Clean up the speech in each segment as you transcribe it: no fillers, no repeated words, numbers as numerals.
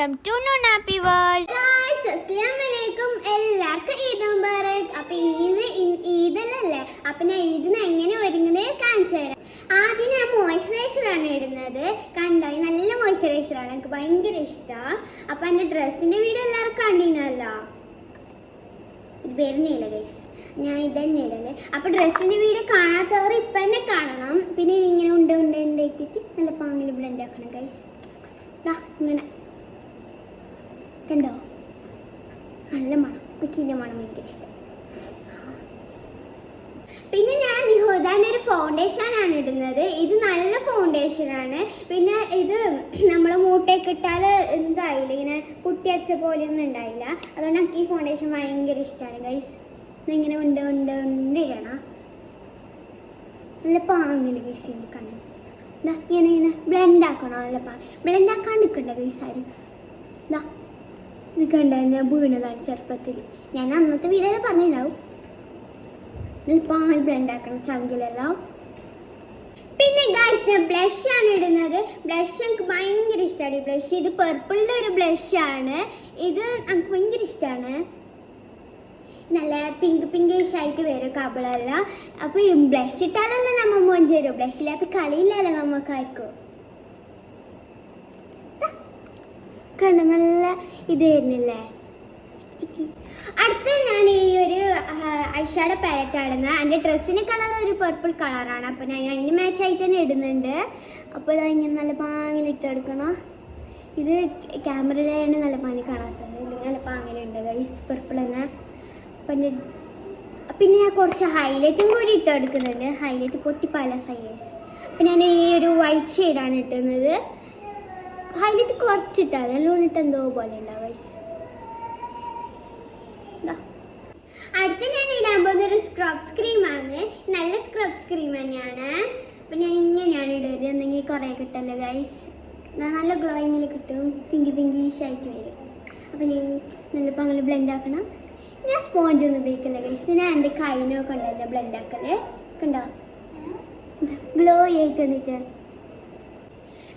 Welcome to happy world guys, അസ്സലാമു അലൈക്കും. എല്ലാവർക്കും ഈദ് മുബാറക്. അപ്പോൾ ഈദല്ലേ, അപ്പം ഞാൻ ഈദിന് എങ്ങനെ ഒരുങ്ങുന്നത് കാണിച്ചു തരാം. ആദ്യം ഞാൻ മോയ്സ്ചറൈസറാണ് ഇടുന്നത്. കണ്ടോ, നല്ല മോയ്സ്ചറൈസറാണ്, എനിക്ക് ഭയങ്കര ഇഷ്ടമാണ്. അപ്പം എൻ്റെ ഡ്രസ്സിൻ്റെ വീഡിയോ എല്ലാവർക്കും കണ്ടിനല്ലോ, ഇത് വരുന്നില്ല ഗൈസ്, ഞാൻ ഇതന്നെ ഇടല്ലേ. അപ്പോൾ ഡ്രസ്സിൻ്റെ വീഡിയോ കാണാത്തവർ ഇപ്പം തന്നെ കാണണം. പിന്നെ ഇതിങ്ങനെ ഇട്ടിട്ട് നല്ല പാങ്ങിൽ ബ്ലെൻഡ് ആക്കണം ഗൈസ്. ഇങ്ങനെ കണ്ടോ, നല്ല മണം, എനിക്ക് ഇതിൻ്റെ മണം ഭയങ്കര ഇഷ്ടം. പിന്നെ ഞാൻ നിഹോദാൻ്റെ ഒരു ഫൗണ്ടേഷനാണ് ഇടുന്നത്. ഇത് നല്ല ഫൗണ്ടേഷനാണ്. പിന്നെ ഇത് നമ്മൾ മൂട്ടയൊക്കെ ഇട്ടാൽ എന്തായില്ല, ഇങ്ങനെ കുട്ടിയടിച്ച പോലെയൊന്നും ഉണ്ടായില്ല. അതുകൊണ്ട് എനിക്ക് ഈ ഫൗണ്ടേഷൻ ഭയങ്കര ഇഷ്ടമാണ് ഗൈസ്. ഇങ്ങനെ ഇടണം, നല്ല പാങ്ങിൽ ഗൈസ്. കണ്ണു ഇങ്ങനെ ബ്ലെൻഡ് ആക്കണോ, നല്ല ബ്ലെൻഡ് ആക്കാണ്ട് നിൽക്കണ്ട ഗൈസ് ആരും. ഇത് കണ്ട, ഞാൻ വീണതാണ് ചെറുപ്പത്തിൽ. ഞാൻ അന്നത്തെ വീഡിയോയിൽ പറഞ്ഞിട്ടുണ്ടാവും. പാൽ ബ്ലെൻഡ് ആക്കണം ചങ്കിലെല്ലാം. പിന്നെ ഗൈസ്, ഞാൻ ബ്ലഷാണ് ഇടുന്നത്. ബ്ലഷ് എനിക്ക് ഭയങ്കര ഇഷ്ടമാണ്. ഈ ബ്ലഷ്, ഇത് പർപ്പിളിൻ്റെ ഒരു ബ്ലഷാണ്. ഇത് എനിക്ക് ഭയങ്കര ഇഷ്ടമാണ്. നല്ല പിങ്കിഷ് ആയിട്ട് വരും കബിളെല്ലാം. അപ്പോൾ ഈ ബ്ലഷ് ഇട്ടാലല്ലേ നമ്മൾ മൊഞ്ച് വരും. ബ്ലഷ് ഇല്ലാത്ത കളിയില്ലല്ലോ നമുക്കാർക്കും. കണ്ട, നല്ല ഇത് വരുന്നില്ലേ. അടുത്ത ഞാൻ ഈ ഒരു ഐഷാഡോ പാലറ്റ് ആടുന്ന. എൻ്റെ ഡ്രസ്സിൻ്റെ കളർ ഒരു പർപ്പിൾ കളറാണ്. അപ്പോൾ ഞാൻ അതിന് മാച്ചായിട്ട് തന്നെ ഇടുന്നുണ്ട്. അപ്പോൾ ഇതാ ഇങ്ങനെ നല്ല പാങ്ങിലിട്ടെടുക്കണം. ഇത് ക്യാമറയിലാണ് നല്ല പാങ്ങി കാണാത്തത്, ഇല്ലെങ്കിൽ നല്ല പാങ്ങിലുണ്ട് ഗൈസ്, പർപ്പിൾ തന്നെ. പിന്നെ ഞാൻ കുറച്ച് ഹൈലൈറ്റും കൂടി ഇട്ടെടുക്കുന്നുണ്ട്. ഹൈലൈറ്റ് പൊട്ടി പല സൈസ്. അപ്പം ഞാൻ ഈ ഒരു വൈറ്റ് ഷെയ്ഡാണ് ഇട്ടുന്നത്. ഹൈലൈറ്റ് കുറച്ചിട്ടാൽ അതെല്ലാം ഇട്ട് എന്തോ പോലെ ഉണ്ടാവും ഗൈസ്. അടുത്ത് ഞാൻ ഇടാൻ പോകുന്നൊരു സ്ക്രബ് ക്രീമാണ്. നല്ല സ്ക്രബ് ക്രീം തന്നെയാണ്. അപ്പം ഞാൻ ഇങ്ങനെയാണ് ഇടല്. എന്തെങ്കിൽ കുറേ കിട്ടല്ലോ ഗൈസ്, നല്ല ഗ്ലോയിങ്ങിൽ കിട്ടും, പിങ്കിഷായിട്ട് വരും. അപ്പം ഞാൻ നല്ല പങ്കൽ ബ്ലെൻഡ് ആക്കണം. ഞാൻ സ്പോഞ്ച് ഒന്നും ഉപയോഗിക്കില്ല ഗൈസ്. ഞാൻ എൻ്റെ കൈനൊക്കെ ഉണ്ടല്ലോ ബ്ലെൻഡ് ആക്കല്, കണ്ടോ ഗ്ലോ ആയിട്ട് വന്നിട്ട്.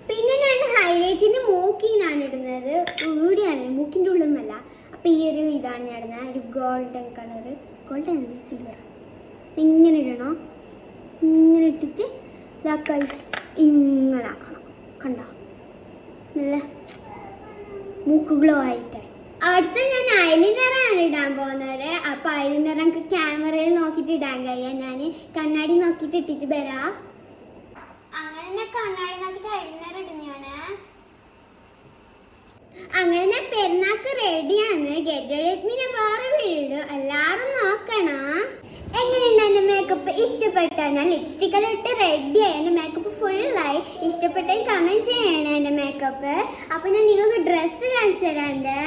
പിന്നെ ഞാൻ ഹൈലൈറ്റിൻ്റെ മൂക്കിന്നാണ് ഇടുന്നത്. ഇവിടെയാണ്, മൂക്കിൻ്റെ ഉള്ളിൽ നിന്നല്ല. അപ്പോൾ ഈ ഒരു ഇതാണ് ഞാൻ ഇടുന്നത്, ഒരു ഗോൾഡൻ കളറ്, ഗോൾഡൻ അല്ല സിൽവർ. ഇങ്ങനെ ഇടണം, ഇങ്ങനെ ഇട്ടിട്ട് ഗൈസ് ഇങ്ങനെ ആക്കണം. കണ്ടോ, നല്ല മൂക്ക് ഗ്ലോ ആയിട്ട്. അടുത്ത ഞാൻ ഐലൈനറാണ് ഇടാൻ പോകുന്നത്. അപ്പോൾ ഐലൈനർ നമുക്ക് ക്യാമറയിൽ നോക്കിയിട്ട് ഇടാൻ കഴിയാം. ഞാൻ കണ്ണാടി നോക്കിയിട്ട് ഇട്ടിട്ട് വരാം. അങ്ങനെ ഞാൻ കണ്ണാടി നോക്കിയിട്ട് ഐലൈനർ ഇടുന്നതാണ്. അങ്ങനെ പെരുന്നാൾക്ക് റെഡിയാണ്. ഗെറ്റ് റെഡി വിത്ത് മീ ഞാൻ വേറെ വീഡിയോ എല്ലാവരും നോക്കണം. എങ്ങനെയുണ്ട് എൻ്റെ മേക്കപ്പ്? ഇഷ്ടപ്പെട്ടോ? ഞാൻ ലിപ്സ്റ്റിക്കെല്ലാം ഇട്ട് റെഡിയായി. എൻ്റെ മേക്കപ്പ് ഫുള്ളായി. ഇഷ്ടപ്പെട്ടെങ്കിൽ കമൻറ്റ് ചെയ്യണേ എൻ്റെ മേക്കപ്പ്. അപ്പോൾ ഞാൻ നിങ്ങൾക്ക് ഡ്രസ്സ് കാണിച്ചു തരാണ്ട്.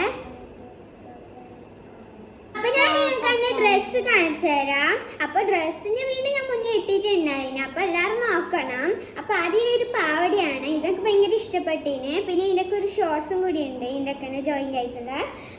അപ്പോൾ ഞാൻ നിങ്ങൾക്ക് ഡ്രസ്സ് കാണിച്ചു തരാം. അപ്പോൾ ഡ്രസ്സിൻ്റെ വീട് ഞാൻ മുന്നേ ഇട്ടിട്ടുണ്ടായിന്. അപ്പോൾ എല്ലാവരും നോക്കണം. അപ്പോൾ ആദ്യം ഒരു പാവടിയാണ്, ഇതൊക്കെ ഭയങ്കര ഇഷ്ടപ്പെട്ടിന്. പിന്നെ ഇതിൻ്റെയൊക്കെ ഒരു ഷോർട്സും കൂടി ഉണ്ട്, ഇതിൻ്റെയൊക്കെ ജോയിൻ ആയിട്ടുള്ള.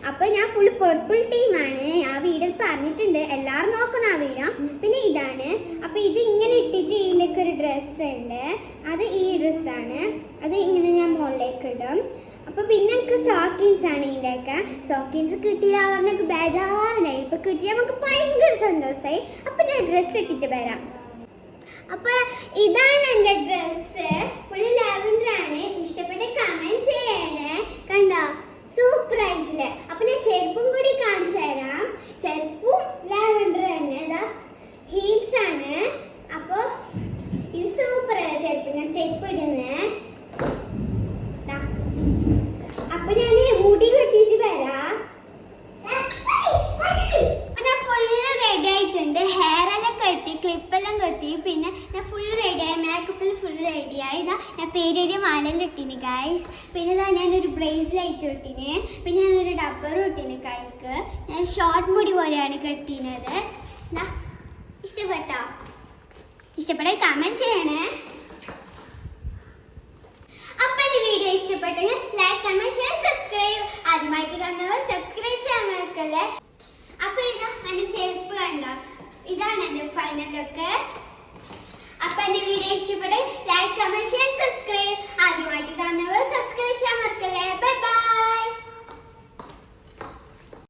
അപ്പോൾ ഞാൻ ഫുൾ പർപ്പിൾ ടീമാണ്. ആ വീഡിയോയിൽ പറഞ്ഞിട്ടുണ്ട്, എല്ലാവരും നോക്കണം ആ വീഡിയോ. പിന്നെ ഇതാണ്. അപ്പോൾ ഇത് ഇങ്ങനെ ഇട്ടിട്ട് ഇതിൻ്റെയൊക്കെ ഒരു ഡ്രസ്സ് ഉണ്ട്. അത് ഈ ഡ്രസ്സാണ്. അത് ഇങ്ങനെ ഞാൻ മുകളിലേക്ക് ഇടും. അപ്പോൾ പിന്നെ എനിക്ക് സോക്കിൻസ് ആണ് ഇതിൻ്റെയൊക്കെ. സോക്കിൻസ് കിട്ടിയില്ല അവർക്ക് ബേജാറുണ്ടായി. ഇപ്പോൾ കിട്ടിയാൽ നമുക്ക് ഭയങ്കര സന്തോഷമായി. അപ്പോൾ ഞാൻ ഡ്രസ്സ് ഇട്ടിട്ട് വരാം. അപ്പോൾ ഇതാണ് എൻ്റെ ഡ്രസ്സ്, ഫുൾ ലാവൻഡറാണ്. ഇഷ്ടപ്പെട്ട കമൻറ്റ് ചെയ്യണേ. കണ്ടോ, സൂപ്പർ ആയിട്ടില്ലേ? അപ്പോൾ ഞാൻ ചെരുപ്പും കൂടി കാണിച്ചു തരാം. ചെരുപ്പും ലാവൻഡർ തന്നെ, ഇതാ ഹീൽസ് ആണ്. അപ്പോൾ ഇത് സൂപ്പറാണ് ചെരുപ്പ്. ഞാൻ ചെരുപ്പ് ഇടുന്നേ. അപ്പോൾ ഞാൻ മുടി കെട്ടിയിട്ട് വരാം. ഞാൻ ഫുള്ള് റെഡി ആയിട്ടുണ്ട്. ഹെയറെല്ലാം കെട്ടി, ക്ലിപ്പെല്ലാം കെട്ടി. പിന്നെ ഞാൻ ഫുൾ റെഡിയായി, മേക്കപ്പിൽ ഫുൾ റെഡിയായി. ഇതാ ഞാൻ പേരെഴുതിയ മാലെല്ലാം ഇട്ടിന് ഗൈസ്. പിന്നെ ഇതാ ഞാനൊരു ബ്രേസ്ലൈറ്റ് ഇട്ടിന്. പിന്നെ ഞാനൊരു ഡബ്ബറും ഇട്ടിന് കൈക്ക്. ഞാൻ ഷോർട്ട് മുടി പോലെയാണ് കെട്ടിനത്. ഇഷ്ടപ്പെട്ടോ? ഇഷ്ടപ്പെട്ടാൽ കമൻറ്റ് ചെയ്യണേ. അപ്പോൾ എൻ്റെ വീഡിയോ ഇഷ്ടപ്പെട്ടെങ്കിൽ ലൈക്ക്, കമൻറ്റ്, ഷെയർ, സബ്സ്ക്രൈബ്. ആദ്യമായിട്ട് കാണുന്നവർ സബ്സ്ക്രൈബ് ചെയ്യാൻ മറക്കല്ലേ. അപ്പോൾ ഇതാ എൻ്റെ ചെരുപ്പ് കണ്ടോ, ഇതാണ് എൻ്റെ ഫൈനൽ ലുക്ക്. അപ്പോൾ എൻ്റെ വീഡിയോ ഇഷ്ടപ്പെട്ടെങ്കിൽ